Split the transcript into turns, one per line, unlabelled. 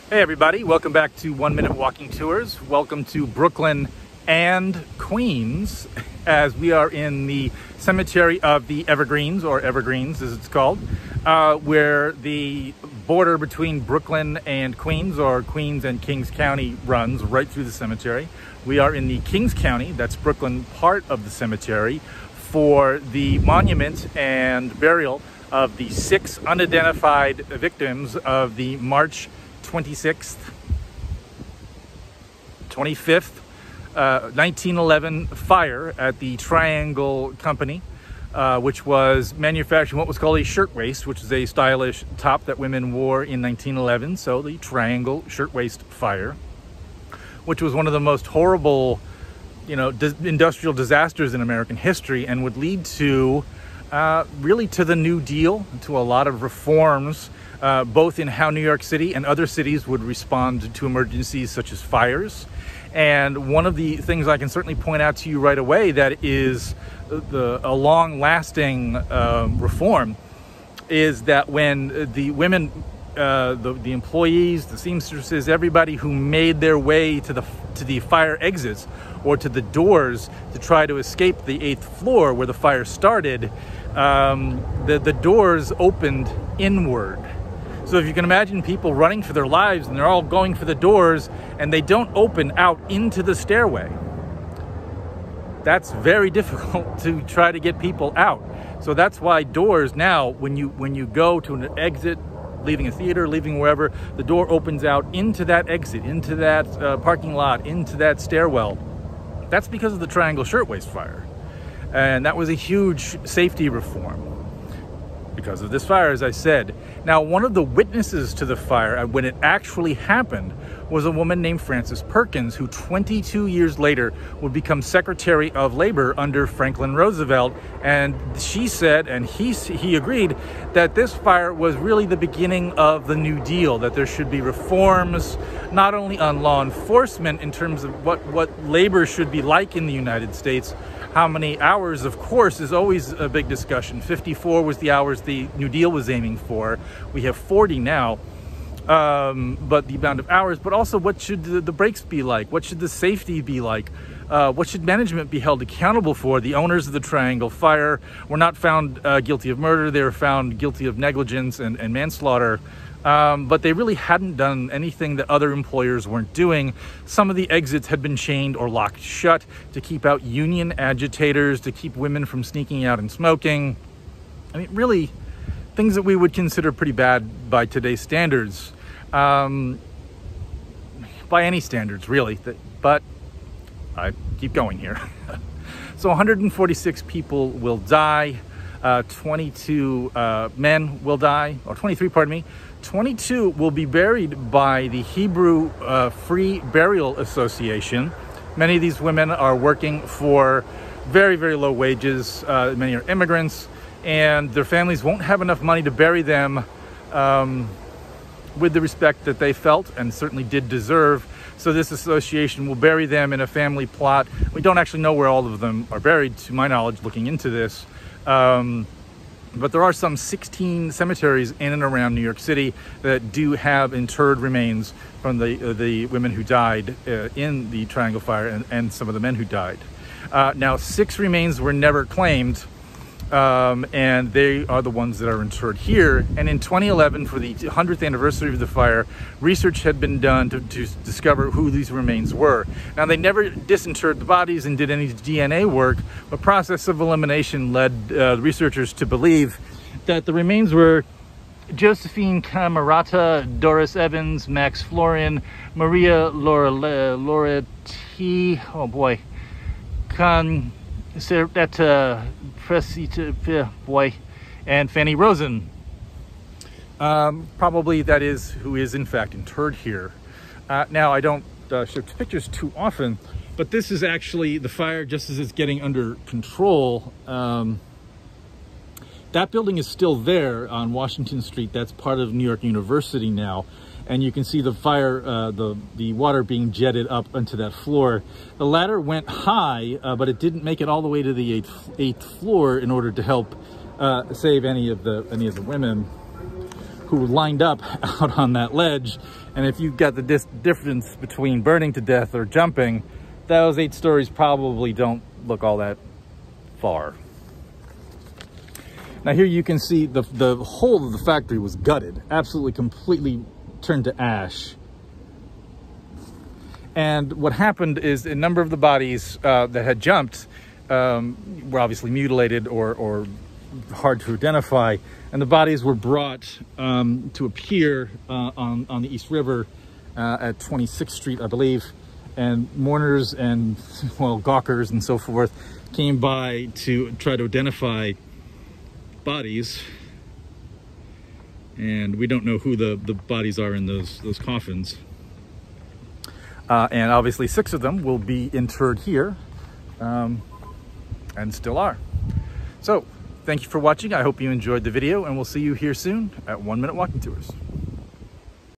Hey everybody, welcome back to 1 Minute Walking Tours. Welcome to Brooklyn and Queens, as we are in the cemetery of the Evergreens, or Evergreens as it's called, where the border between Brooklyn and Queens, or Queens and Kings County, runs right through the cemetery. We are in the Kings County, that's Brooklyn, part of the cemetery, for the monument and burial of the 6 unidentified victims of the March 25th, 1911 fire at the Triangle Company, which was manufacturing what was called a shirtwaist, which is a stylish top that women wore in 1911. So the Triangle Shirtwaist fire, which was one of the most horrible, industrial disasters in American history, and would lead to really to the New Deal, to a lot of reforms, both in how New York City and other cities would respond to emergencies such as fires. And one of the things I can certainly point out to you right away that is a long-lasting reform is that when the women, the employees, the seamstresses, everybody who made their way to the fire exits or to the doors to try to escape the 8th floor where the fire started, the doors opened inward. So if you can imagine people running for their lives and they're all going for the doors and they don't open out into the stairway, that's very difficult to try to get people out. So that's why doors now, when you go to an exit, leaving a theater, leaving wherever, the door opens out into that exit, into that parking lot, into that stairwell. That's because of the Triangle Shirtwaist fire. And that was a huge safety reform because of this fire, as I said. Now, one of the witnesses to the fire, when it actually happened, was a woman named Frances Perkins, who 22 years later would become Secretary of Labor under Franklin Roosevelt. And she said, and he agreed, that this fire was really the beginning of the New Deal, that there should be reforms, not only on law enforcement in terms of what labor should be like in the United States. How many hours, of course, is always a big discussion. 54 was the hours the New Deal was aiming for. We have 40 now. But the amount of hours, but also what should the breaks be like? What should the safety be like? What should management be held accountable for? The owners of the Triangle Fire were not found guilty of murder. They were found guilty of negligence and manslaughter. But they really hadn't done anything that other employers weren't doing. Some of the exits had been chained or locked shut to keep out union agitators, to keep women from sneaking out and smoking. I mean, really, things that we would consider pretty bad by today's standards. By any standards, really. But I keep going here. So 146 people will die. 22 men will die, or 23, pardon me. 22 will be buried by the Hebrew Free Burial Association. Many of these women are working for very, very low wages. Many are immigrants, and their families won't have enough money to bury them with the respect that they felt and certainly did deserve. So this association will bury them in a family plot. We don't actually know where all of them are buried, to my knowledge, looking into this. But there are some 16 cemeteries in and around New York City that do have interred remains from the women who died in the Triangle Fire and some of the men who died. Now, 6 remains were never claimed, and they are the ones that are interred here. And in 2011, for the 100th anniversary of the fire, research had been done to discover who these remains were. Now, they never disinterred the bodies and did any DNA work, but process of elimination led researchers to believe that the remains were Josephine Camerata, Doris Evans, Max Florian, Maria Loretti, oh boy, boy, and Fanny Rosen. Probably that is who is in fact interred here. Now, I don't show pictures too often, but this is actually the fire just as it's getting under control. That building is still there on Washington Street. That's part of New York University now. And you can see the fire, the water being jetted up onto that floor. The ladder went high, but it didn't make it all the way to the eighth floor in order to help save any of the women. who were lined up out on that ledge. And if you've got the difference between burning to death or jumping, those 8 stories probably don't look all that far. Now here you can see the whole of the factory was gutted, absolutely completely turned to ash. And what happened is a number of the bodies that had jumped were obviously mutilated or hard to identify, and the bodies were brought to a pier on the East River at 26th Street, I believe, and mourners and, well, gawkers and so forth came by to try to identify bodies, and we don't know who the bodies are in those coffins. And obviously 6 of them will be interred here, and still are. So, thank you for watching. I hope you enjoyed the video, and we'll see you here soon at 1 Minute Walking Tours.